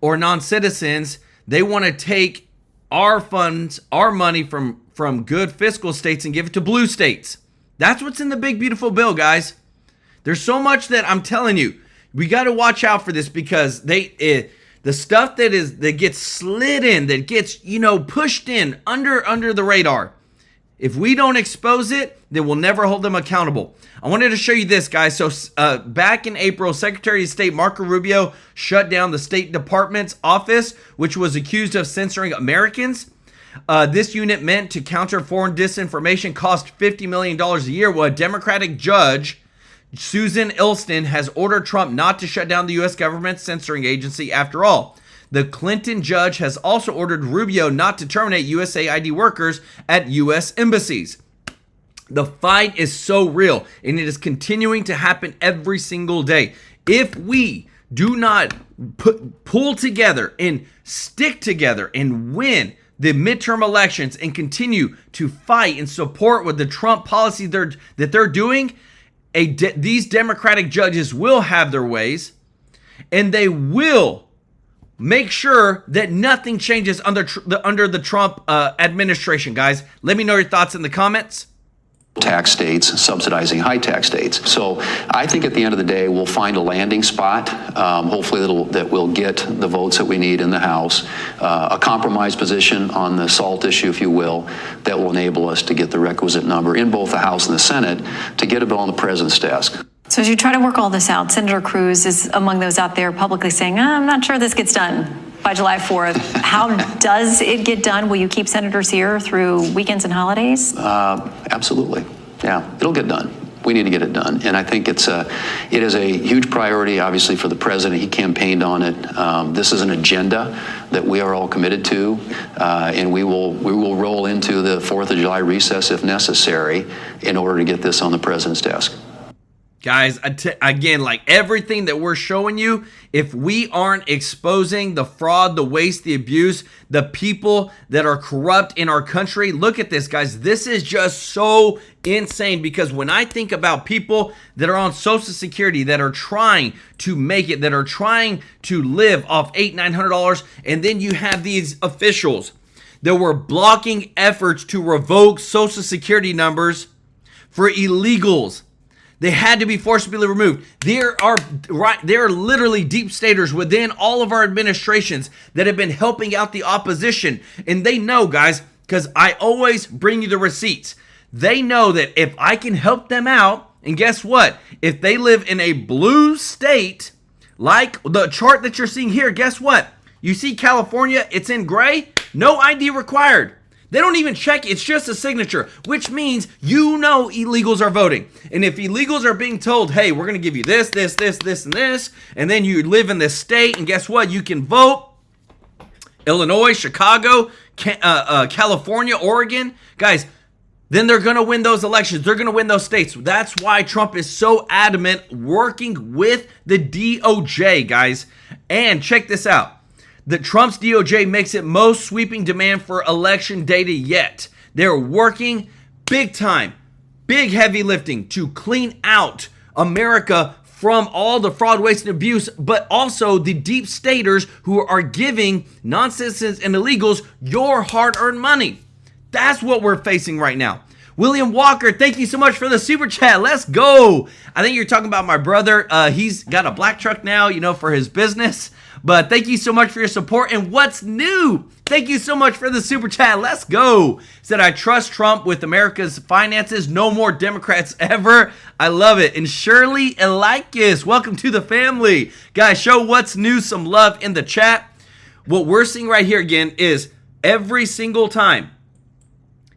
or non-citizens, they want to take our funds, our money from good fiscal states and give it to blue states. That's what's in the big, beautiful bill, guys. There's so much that I'm telling you, we got to watch out for this, because the stuff that gets slid in, that gets, pushed in under the radar, if we don't expose it, then we'll never hold them accountable. I wanted to show you this, guys. So back in April, Secretary of State Marco Rubio shut down the State Department's office, which was accused of censoring Americans. This unit, meant to counter foreign disinformation, cost $50 million a year. Well, a Democratic judge, Susan Ilston, has ordered Trump not to shut down the U.S. government's censoring agency after all. The Clinton judge has also ordered Rubio not to terminate USAID workers at U.S. embassies. The fight is so real, and it is continuing to happen every single day. If we do not pull together and stick together and win the midterm elections and continue to fight and support with the Trump policy that they're doing, these Democratic judges will have their ways, and they will make sure that nothing changes under the Trump administration. Guys, let me know your thoughts in the comments. Tax states subsidizing high tax states. So I think at the end of the day, we'll find a landing spot, hopefully that will get the votes that we need in the House, a compromise position on the SALT issue, if you will, that will enable us to get the requisite number in both the House and the Senate to get a bill on the president's desk. So as you try to work all this out, Senator Cruz is among those out there publicly saying, I'm not sure this gets done by July 4th. How does it get done? Will you keep senators here through weekends and holidays? Absolutely. Yeah, it'll get done. We need to get it done. And I think it is a huge priority, obviously, for the president. He campaigned on it. This is an agenda that we are all committed to, and we will roll into the 4th of July recess if necessary in order to get this on the president's desk. Guys, again, like everything that we're showing you, if we aren't exposing the fraud, the waste, the abuse, the people that are corrupt in our country, look at this, guys. This is just so insane, because when I think about people that are on Social Security, that are trying to make it, that are trying to live off $800-900, and then you have these officials that were blocking efforts to revoke Social Security numbers for illegals. They had to be forcibly removed. There are literally deep staters within all of our administrations that have been helping out the opposition. And they know, guys, because I always bring you the receipts. They know that if I can help them out, and guess what? If they live in a blue state, like the chart that you're seeing here, guess what? You see California, it's in gray, no ID required. They don't even check, it's just a signature, which means illegals are voting. And if illegals are being told, hey, we're going to give you this, and this, and then you live in this state, and guess what? You can vote. Illinois, Chicago, California, Oregon. Guys, then they're going to win those elections. They're going to win those states. That's why Trump is so adamant working with the DOJ, guys. And check this out. The Trump's DOJ makes it most sweeping demand for election data yet. They're working big time, big heavy lifting to clean out America from all the fraud, waste, and abuse, but also the deep staters who are giving non-citizens and illegals your hard-earned money. That's what we're facing right now. William Walker, thank you so much for the super chat. Let's go. I think you're talking about my brother. He's got a black truck now, for his business. But thank you so much for your support. And what's new? Thank you so much for the super chat. Let's go. Said, I trust Trump with America's finances. No more Democrats ever. I love it. And Shirley Elikis, welcome to the family. Guys, show what's new some love in the chat. What we're seeing right here again is every single time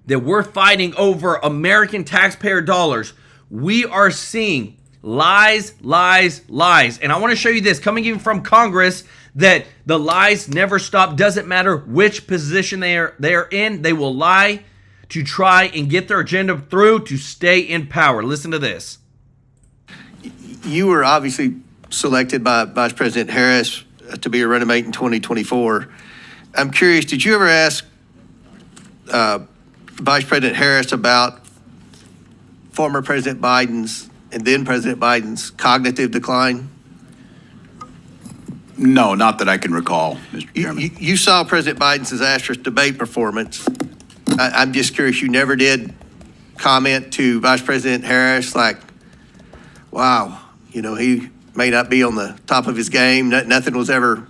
that we're fighting over American taxpayer dollars, we are seeing lies. And I want to show you this coming even from Congress, that the lies never stop. Doesn't matter which position they are in, they will lie to try and get their agenda through to stay in power. Listen to this. You were obviously selected by Vice President Harris to be a running mate in 2024. I'm curious, did you ever ask Vice President Harris about former President Biden's and then President Biden's cognitive decline? No, not that I can recall, Mr. Chairman. You saw President Biden's disastrous debate performance. I'm just curious, you never did comment to Vice President Harris, like, wow, he may not be on the top of his game. Nothing was ever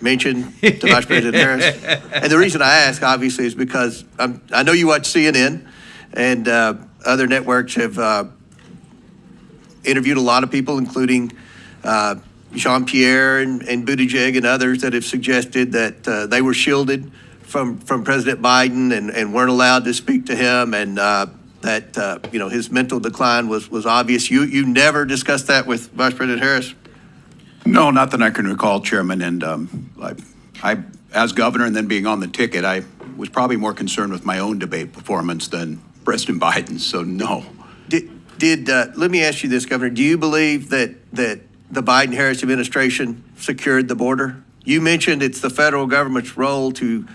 mentioned to Vice President Harris. And the reason I ask, obviously, is because I know you watch CNN, and other networks have interviewed a lot of people, including Jean-Pierre and Buttigieg and others that have suggested that they were shielded from President Biden and weren't allowed to speak to him, and that his mental decline was obvious. You never discussed that with Vice President Harris? No, not that I can recall, Chairman. And I, as governor and then being on the ticket, I was probably more concerned with my own debate performance than President Biden's. So no. Let me ask you this, Governor. Do you believe that the Biden-Harris administration secured the border? You mentioned it's the federal government's role to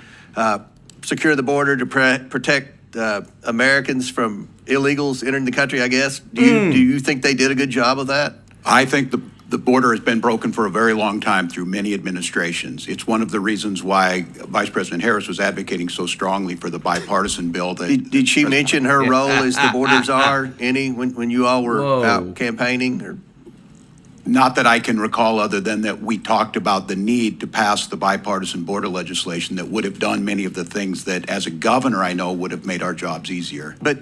secure the border to protect Americans from illegals entering the country, I guess. Do you think they did a good job of that? I think the border has been broken for a very long time through many administrations. It's one of the reasons why Vice President Harris was advocating so strongly for the bipartisan bill. Did she mention her role as the borders are when you all were out campaigning? Or? Not that I can recall, other than that we talked about the need to pass the bipartisan border legislation that would have done many of the things that, as a governor, I know would have made our jobs easier. But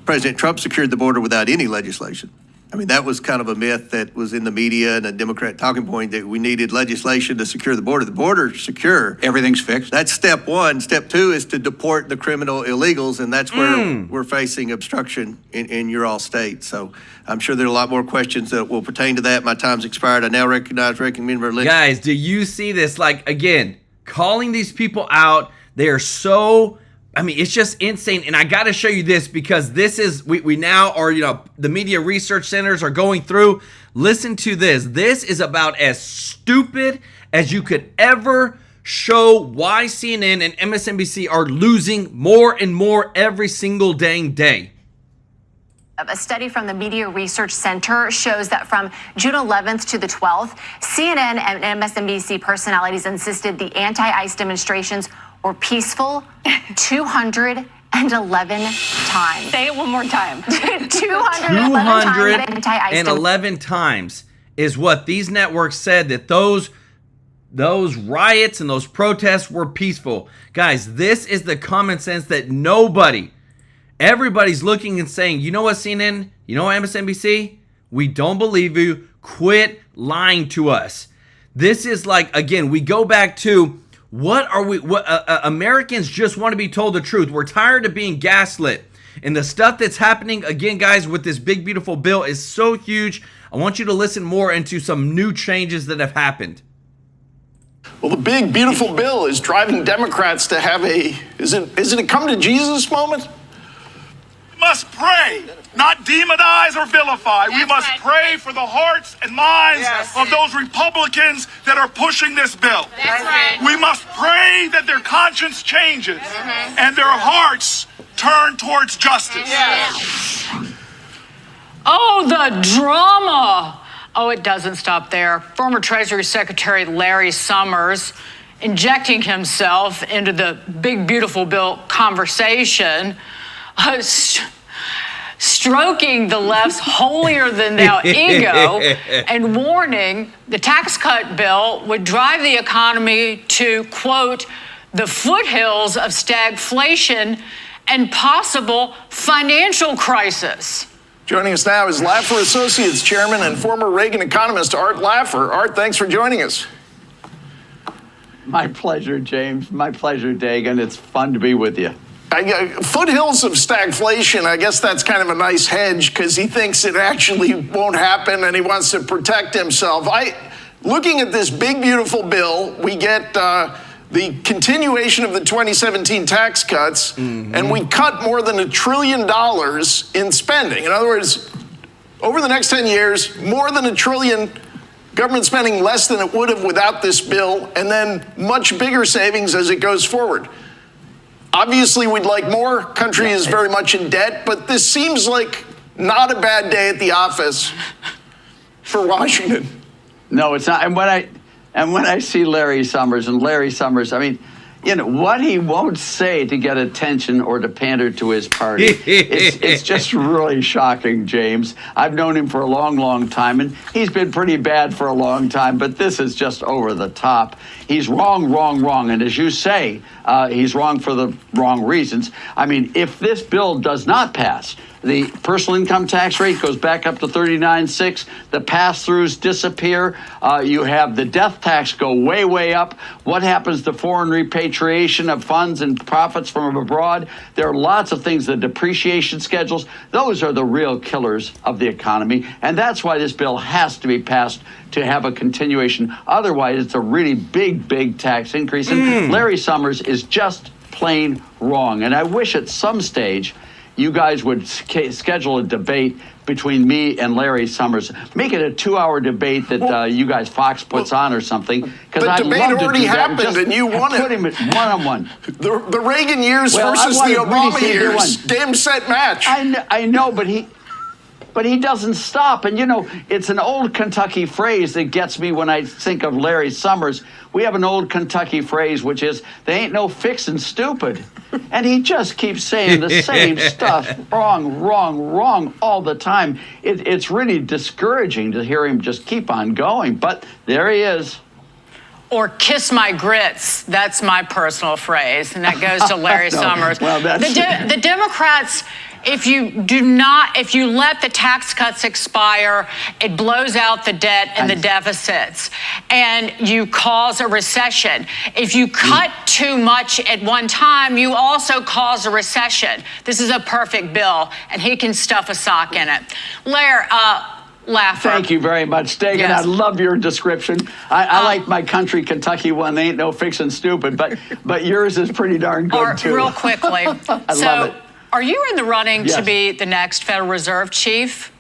President Trump secured the border without any legislation. I mean, that was kind of a myth that was in the media and a Democrat talking point that we needed legislation to secure the border. The border's secure. Everything's fixed. That's step one. Step two is to deport the criminal illegals, and that's where we're facing obstruction in your all state. So I'm sure there are a lot more questions that will pertain to that. My time's expired. I now recognize Ranking Member Lynch. Guys, do you see this? Like, again, calling these people out. They are so... I mean, it's just insane. And I got to show you this because this is, we now are, the media research centers are going through. Listen to this. This is about as stupid as you could ever show why CNN and MSNBC are losing more and more every single dang day. A study from the Media Research Center shows that from June 11th to the 12th, CNN and MSNBC personalities insisted the anti-ICE demonstrations were peaceful 211 times. Say it one more time. 211 times is what these networks said that those riots and those protests were peaceful. Guys, this is the common sense that everybody's looking and saying, you know what, CNN? You know what, MSNBC? We don't believe you. Quit lying to us. This is like, again, we go back to Americans just want to be told the truth. We're tired of being gaslit. And the stuff that's happening, again, guys, with this big, beautiful bill is so huge. I want you to listen more into some new changes that have happened. Well, the big, beautiful bill is driving Democrats to have is it a come to Jesus moment? We must pray, not demonize or vilify. We must pray for the hearts and minds of those Republicans that are pushing this bill. That's right. We must pray that their conscience changes and their hearts turn towards justice. Oh, the drama. Oh, it doesn't stop there. Former Treasury Secretary Larry Summers injecting himself into the big, beautiful bill conversation, stroking the left's holier-than-thou ego and warning the tax cut bill would drive the economy to, quote, the foothills of stagflation and possible financial crisis. Joining us now is Laffer Associates Chairman and former Reagan economist Art Laffer. Art, thanks for joining us. My pleasure, James. My pleasure, Dagan. It's fun to be with you. Foothills of stagflation, I guess that's kind of a nice hedge because he thinks it actually won't happen and he wants to protect himself. Looking at this big, beautiful bill, we get the continuation of the 2017 tax cuts, and we cut more than $1 trillion in spending. In other words, over the next 10 years, more than $1 trillion government spending less than it would have without this bill, and then much bigger savings as it goes forward. Obviously, we'd like more. Country is very much in debt, but this seems like not a bad day at the office for Washington. No, it's not. And when I see Larry Summers, I mean, You know, what he won't say to get attention or to pander to his party. It's just really shocking, James. I've known him for a long, long time, and he's been pretty bad for a long time, but this is just over the top. He's wrong, wrong, wrong. And as you say, he's wrong for the wrong reasons. I mean, if this bill does not pass, the personal income tax rate goes back up to 39.6. The pass-throughs disappear. You have the death tax go way, way up. What happens to foreign repatriation of funds and profits from abroad? There are lots of things, the depreciation schedules. Those are the real killers of the economy. And that's why this bill has to be passed to have a continuation. Otherwise, it's a really big, big tax increase. And Larry Summers is just plain wrong. And I wish at some stage you guys would schedule a debate between me and Larry Summers. Make it a 2-hour debate that you guys, Fox puts on or something. Because the I'd debate love to already do that happened and you won put it. him at one-on-one. The Reagan years versus the Obama years. Game, set, match. I know, but he doesn't stop. And, you know, it's an old Kentucky phrase that gets me when I think of Larry Summers. We have an old Kentucky phrase, which is, they ain't no fixin' stupid. And he just keeps saying the same stuff, wrong, wrong, wrong, all the time. It's really discouraging to hear him just keep on going. But there he is. Or kiss my grits. That's my personal phrase. And that goes to Larry Summers. Well, the Democrats, if you let the tax cuts expire, it blows out the debt and the deficits, and you cause a recession. If you cut too much at one time, you also cause a recession. This is a perfect bill, and he can stuff a sock in it. Larry, Laugher. Thank you very much, Dagan. Yes. I love your description. I like my country Kentucky one. They ain't no fixin' stupid, but yours is pretty darn good, too. Real quickly. I love it. Are you in the running to Yes. be the next Federal Reserve chief?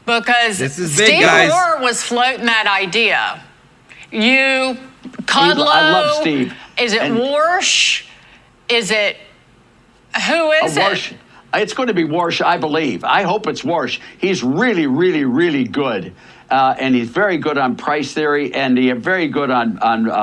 Because This is big, Steve guys. Moore was floating that idea. You, Kudlow. I love Steve. Is it Walsh? Is it, who is Walsh. it? It's going to be Walsh, I believe. I hope it's Walsh. He's really, really, really good. And he's very good on price theory, and he's very good on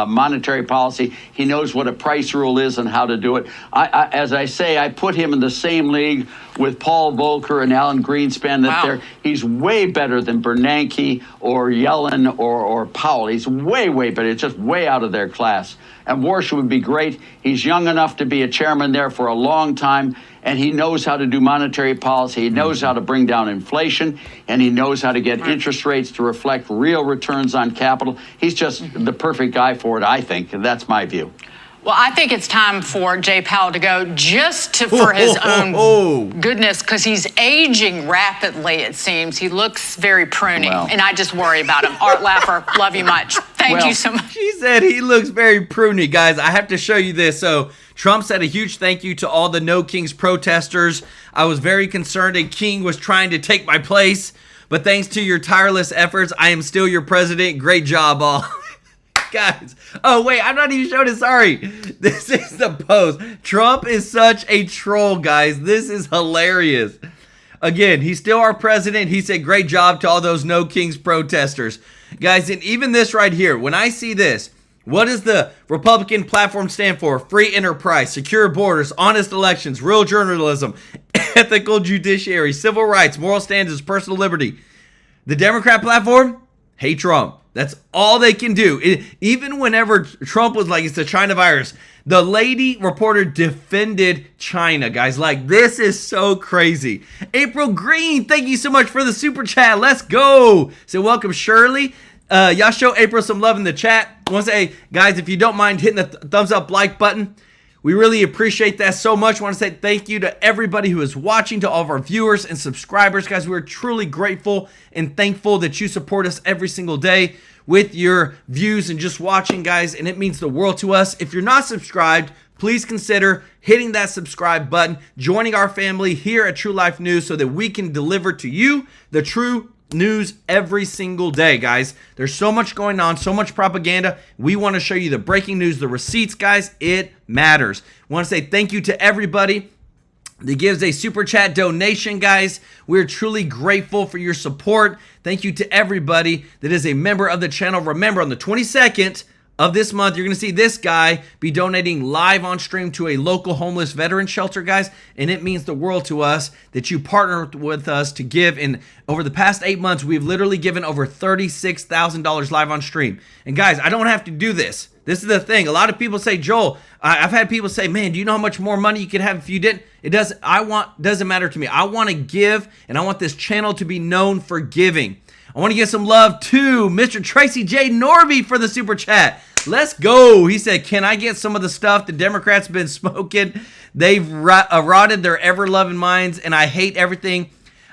monetary policy. He knows what a price rule is and how to do it. As I say, I put him in the same league with Paul Volcker and Alan Greenspan. He's way better than Bernanke or Yellen or Powell. He's way, way better. It's just way out of their class. And Walsh would be great. He's young enough to be a chairman there for a long time, and he knows how to do monetary policy. He knows how to bring down inflation, and he knows how to get interest rates to reflect real returns on capital. He's just the perfect guy for it, I think. And that's my view. Well, I think it's time for Jay Powell to go for his own goodness, because he's aging rapidly, it seems. He looks very pruny, and I just worry about him. Art Laugher, love you much. Thank you so much. She said he looks very pruny. Guys, I have to show you this. So Trump said a huge thank you to all the No Kings protesters. I was very concerned a king was trying to take my place, but thanks to your tireless efforts, I am still your president. Great job, all. Guys, oh wait, I'm not even showing it. Sorry, this is the post. Trump is such a troll, guys. This is hilarious. Again, he's still our president. He said great job to all those No Kings protesters. Guys, and even this right here, when I see this, what does the Republican platform stand for? Free enterprise, secure borders, honest elections, real journalism, ethical judiciary, civil rights, moral standards, personal liberty. The Democrat platform? Hate Trump. That's all they can do. Even whenever Trump was like, it's the China virus, the lady reporter defended China, guys. Like, this is so crazy. April Green, thank you so much for the super chat. Let's go. So welcome, Shirley. Y'all show April some love in the chat. I want to say, guys, if you don't mind hitting the thumbs up like button, we really appreciate that so much. I want to say thank you to everybody who is watching, to all of our viewers and subscribers. Guys, we're truly grateful and thankful that you support us every single day with your views and just watching, guys, and it means the world to us. If you're not subscribed, please consider hitting that subscribe button, joining our family here at TrueLife News so that we can deliver to you the true news every single day, guys. There's so much going on, so much propaganda. We want to show you the breaking news, the receipts, guys. It matters. I want to say thank you to everybody that gives a super chat donation, guys. We're truly grateful for your support. Thank you to everybody that is a member of the channel. Remember, on the 22nd of this month, you're going to see this guy be donating live on stream to a local homeless veteran shelter, guys. And it means the world to us that you partner with us to give. And over the past 8 months, we've literally given over $36,000 live on stream. And guys, I don't have to do this. This is the thing. A lot of people say, Joel, I've had people say, man, do you know how much more money you could have if you didn't? Doesn't matter to me. I want to give, and I want this channel to be known for giving. I want to give some love to Mr. Tracy J. Norby for the super chat. Let's go. He said, can I get some of the stuff the Democrats have been smoking? They've rotted their ever-loving minds, and I hate everything.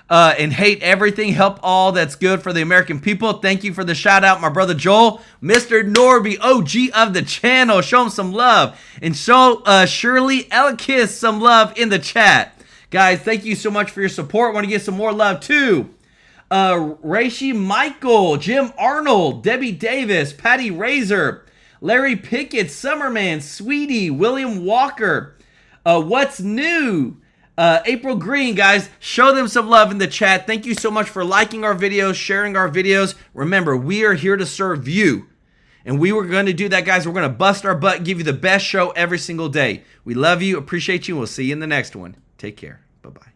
Hate everything. Help all that's good for the American people. Thank you for the shout out, my brother Joel. Mr. Norby, OG of the channel. Show him some love. And show Shirley Elkis some love in the chat. Guys, thank you so much for your support. Want to give some more love too. Raishi Michael, Jim Arnold, Debbie Davis, Patty Razor, Larry Pickett, Summerman, Sweetie, William Walker, What's New, April Green. Guys, show them some love in the chat. Thank you so much for liking our videos, sharing our videos. Remember, we are here to serve you. And we were going to do that, guys. We're going to bust our butt, give you the best show every single day. We love you, appreciate you, and we'll see you in the next one. Take care. Bye-bye.